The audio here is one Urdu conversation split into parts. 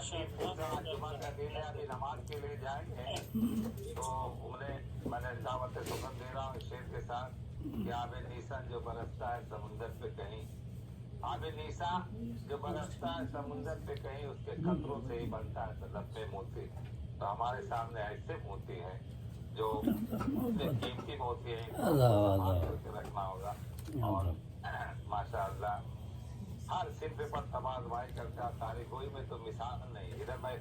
جمعہ کا دن ہے، ابھی نماز کے لیے جائیں گے تو انہیں میں نے دعوت سخن دے رہا ہوں اس شعر کے ساتھ کہ آب نیسان جو برستا ہے سمندر پہ کہیں، آب نیسان جو برستا ہے سمندر پہ کہیں، اس کے قطروں سے ہی بنتا ہے لب میں موتی۔ تو ہمارے سامنے ایسے موتی ہیں جو قیمتی موتی ہیں، ان کو سنبھال کر کے رکھنا ہوگا۔ اور ماشاء اللہ ہر صرف پر تماز بھائی کرتا تاریخ ہوئی میں تو مثال نہیں، ادھر میں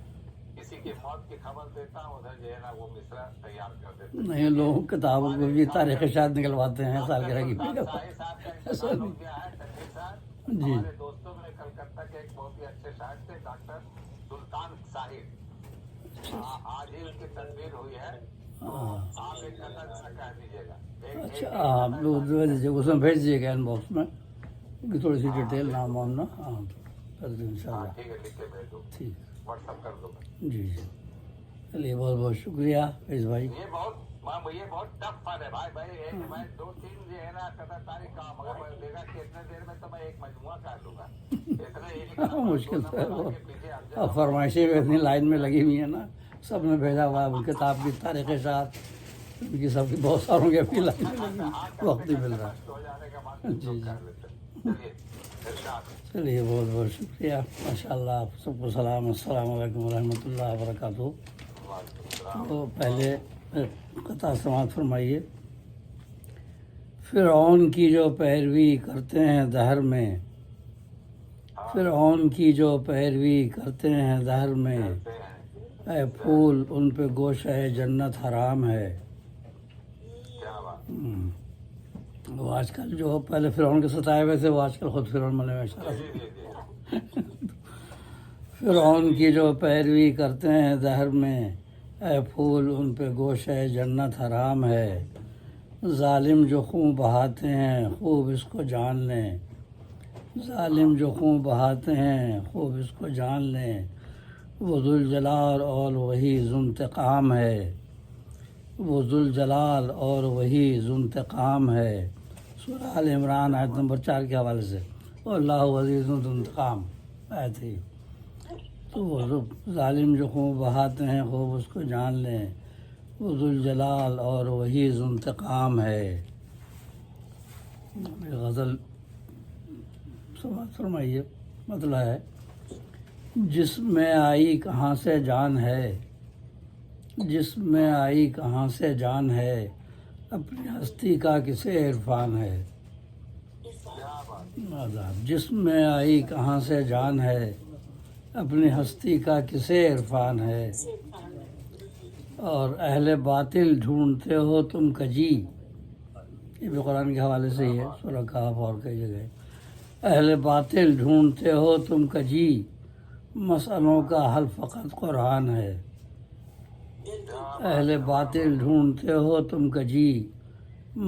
کسی کی موت کی خبر دیتا ہوں، ادھر جو ہے نا وہ مصرع تیار کر دیتے ہیں۔ نہیں، لوگ کتابوں کو بھی تاریخ شاید نکلواتے ہیں سالگرہ کی۔ شاہی صاحب کا انتقال ہو گیا ہے، تنویر صاحب جی ہمارے دوستوں میں کلکتہ کے ایک بہت ہی اچھے شاعر تھے، ڈاکٹر سلطان صاحب، آج ہی ان کی تدبیر ہوئی ہے، تو آپ ایک قطر سے کہہ دیجیے گا۔ اچھا، آپ لوگ دے دیجیے، اس میں بھیج دیجیے گا ان باکس میں تھوڑی سی ڈیٹیل، نام وام نا، ہاں کر دیں ان شاء اللہ۔ ٹھیک ہے، لکھ کے بھیج دو، ٹھیک، واٹس ایپ کر دو۔ جی جی، چلیے بہت بہت شکریہ فیض بھائی۔ یہ بہت ٹف فن ہے بھائی، ایک میں دو تین جو ہے نا قطر تاریخ کا، مگر میں دے گا کہ اتنے دیر میں تو میں ایک مجموعہ کر لوں گا، اتنے مشکل تو ہے وہ، اب فرمائشیں بھی اتنی لائن میں لگی ہوئی ہیں نا، سب نے بھیجا ہوا ہے کتاب کی تاریخ کے ساتھ، ان کی سب کی بہت ساروں کی اپنی لائن میں لگی، وقت نہیں مل رہا۔ جی جی، چلیے بہت بہت شکریہ، ماشاء اللہ، آپ سب کو سلام، السلام علیکم ورحمۃ اللہ وبرکاتہ۔ تو پہلے قطع سماعت فرمائیے۔ فرعون کی جو پیروی کرتے ہیں دہر میں، فرعون کی جو پیروی کرتے ہیں دہر میں، اے پھول ان پہ گوشہ جنت حرام ہے۔ وہ آج کل جو پہلے فرعون کے ستائے ہوئے تھے، وہ آج کل خود فرعون بنے ہوئے۔ فرعون کی جو پیروی کرتے ہیں دہر میں، اے پھول ان پہ گوشہ جنت حرام ہے۔ ظالم جو خون بہاتے ہیں خوب اس کو جان لیں، ظالم جو خون بہاتے ہیں خوب اس کو جان لیں، وہ ذوالجلال اور وہی ذو انتقام ہے، وہ ذوالجلال اور وہی ذو انتقام ہے۔ سورہ آل عمران آیت نمبر 4 کے حوالے سے، اللہ عزیز ذو انتقام آیت ہے۔ تو وہ ظالم جو خون بہاتے ہیں خوب اس کو جان لیں، وہ ذوالجلال اور وہی ذو انتقام ہے۔ غزل سماعت فرمائیے، مطلب ہے، جسم میں آئی کہاں سے جان ہے، جسم میں آئی کہاں سے جان ہے، اپنی ہستی کا کسے عرفان ہے۔ جسم میں آئی کہاں سے جان ہے، اپنی ہستی کا کسے عرفان ہے۔ اور اہل باطل ڈھونڈتے ہو تم کجی، یہ بھی قرآن کے حوالے سے ہی ہے، سورہ کہف اور کئی جگہ۔ اہل باطل ڈھونڈتے ہو تم کجی، مسئلوں کا حل فقط قرآن ہے۔ اہل باطل ڈھونڈتے ہو تم کجی،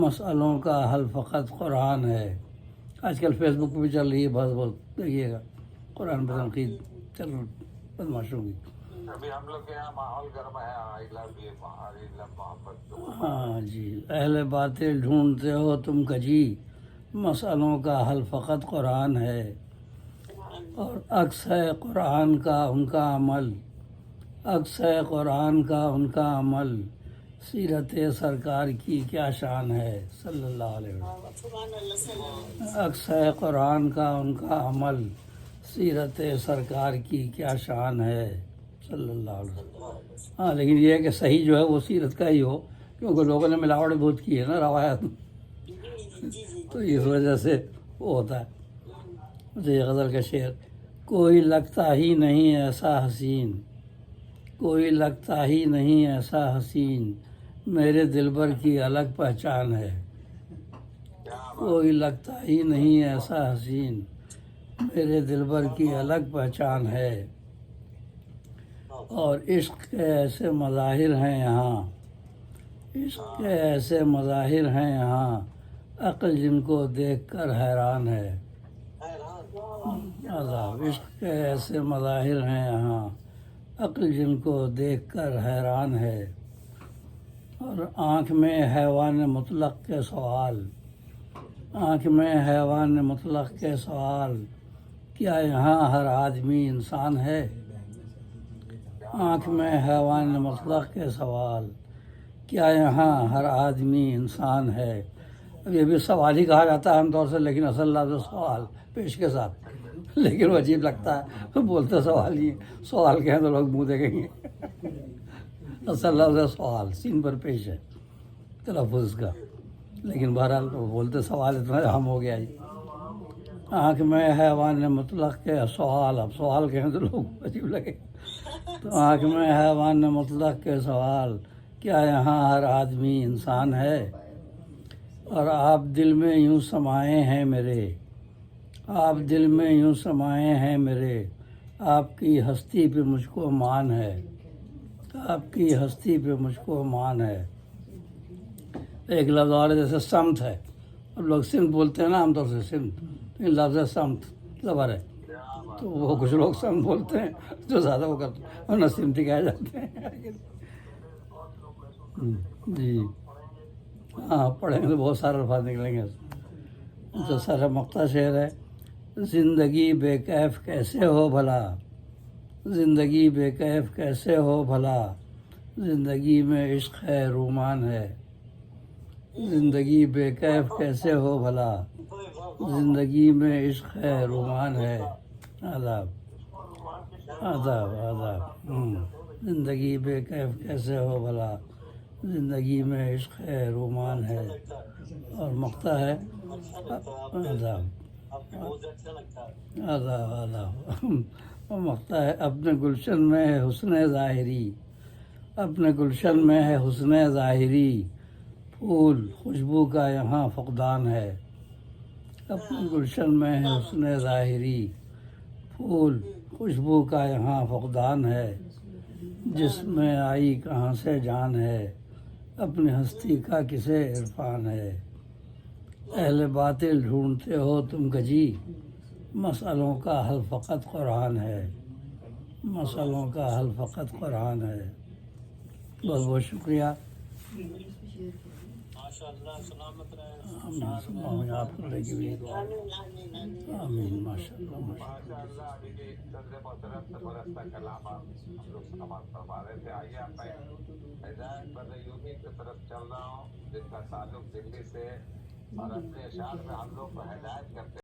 مسئلوں کا حل فقط قرآن ہے۔ آج کل فیس بک پہ بھی چل رہی ہے بہت بہت، دیکھیے گا قرآن پہ تنقید چل رہی بدماشوں کی۔ ابھی ہم لوگ کے یہاں ماحول گرم ہے، آئی لو محبت۔ ہاں جی، اہل باطل ڈھونڈتے ہو تم کجی، مسئلوں کا حل فقط قرآن ہے۔ اور عکس ہے قرآن کا ان کا عمل، عکس ہے قرآن کا ان کا عمل، سیرت سرکار کی کیا شان ہے، صلی اللہ علیہ وسلم۔ عکس ہے قرآن کا ان کا عمل، سیرت سرکار کی کیا شان ہے، صلی اللہ علیہ وسلم۔ ہاں لیکن یہ ہے کہ صحیح جو ہے وہ سیرت کا ہی ہو، کیونکہ لوگوں نے ملاوٹ بہت کی ہے نا روایات میں، تو اس وجہ سے وہ ہوتا ہے۔ مجھے یہ غزل کا شعر، کوئی لگتا ہی نہیں ایسا حسین، کوئی لگتا ہی نہیں ایسا حسین، میرے دلبر کی الگ پہچان ہے۔ کوئی لگتا ہی نہیں ایسا حسین، میرے دلبر کی الگ پہچان ہے۔ اور عشق کے ایسے مظاہر ہیں یہاں، عشق کے ایسے مظاہر ہیں یہاں، عقل جن کو دیکھ کر حیران ہے۔ عشق کے ایسے مظاہر ہیں یہاں، عقل جن کو دیکھ کر حیران ہے۔ اور آنکھ میں حیوان مطلق کے سوال، آنکھ میں حیوان مطلق کے سوال، کیا یہاں ہر آدمی انسان ہے؟ آنکھ میں حیوان مطلق کے سوال، کیا یہاں ہر آدمی انسان ہے؟ اب یہ بھی سوال ہی کہا جاتا ہے عام طور سے، لیکن اصل لفظ سوال پیش کے ساتھ، لیکن وہ عجیب لگتا ہے، بولتے سوال ہی، سوال کہیں تو لوگ منہ دیکھیں گے، اصل لفظ سوال سین پر پیش ہے تلفظ کا، لیکن بہرحال وہ بولتے سوال اتنا عام ہو گیا جی۔ آنکھ میں حیوان مطلق کے سوال، اب سوال کہیں تو لوگ عجیب لگے، تو آنکھ میں حیوان مطلق کے سوال، کیا یہاں ہر آدمی انسان ہے؟ اور آپ دل میں یوں سمائے ہیں میرے، آپ دل میں یوں سمائے ہیں میرے، آپ کی ہستی پہ مجھ کو مان ہے، آپ کی ہستی پہ مجھ کو مان ہے۔ ایک لفظ اور ہے جیسے سمت ہے، اب لوگ سمت بولتے ہیں نا عام طور سے، سمت، لفظ سمت زبر ہے، تو وہ کچھ لوگ سمت بولتے ہیں جو زیادہ وہ کرتے ہیں، ورنہ سمتی کہہ جاتے ہیں جی ہاں، پڑھیں گے تو بہت سارے الفاظ نکلیں گے۔ جو سر مقطع شعر ہے، زندگی بے کیف کیسے ہو بھلا، زندگی بے کیف کیسے ہو بھلا، زندگی میں عشق ہے رومان ہے، زندگی بے کیف کیسے ہو بھلا، زندگی میں عشق ہے رومان ہے۔ آداب آداب آداب زندگی بے کیف کیسے ہو بھلا، زندگی میں عشق ہے رومان ہے۔ اور مقطع ہے، آداب آداب آداب اور مقطع ہے، اپنے گلشن میں ہے حسن ظاہری، اپنے گلشن میں ہے حسن ظاہری، پھول خوشبو کا یہاں فقدان ہے، اپنے گلشن میں ہے حسن ظاہری، پھول خوشبو کا یہاں فقدان ہے، جس میں آئی کہاں سے جان ہے، اپنی ہستی کا کسے عرفان ہے۔ اہل باطل ڈھونڈتے ہو تم کجی، مسئلوں کا حل فقط قرآن ہے، مسئلوں کا حل فقط قرآن ہے۔ بہت بہت شکریہ، آمین، آپ کو لگی ہوئی دعا، آمین، ماشاء اللہ ماشاء ماشاء اللہ ابھی بھی صدر محترم زبردست کلام ہم لوگ سماعت فرما رہے تھے۔ آئیے اب میں ہدایت بدیوبی کی طرف چل رہا ہوں، جن کا تعلق دلی سے، اور اپنے اشعار میں ہم لوگ کو ہدایت کرتے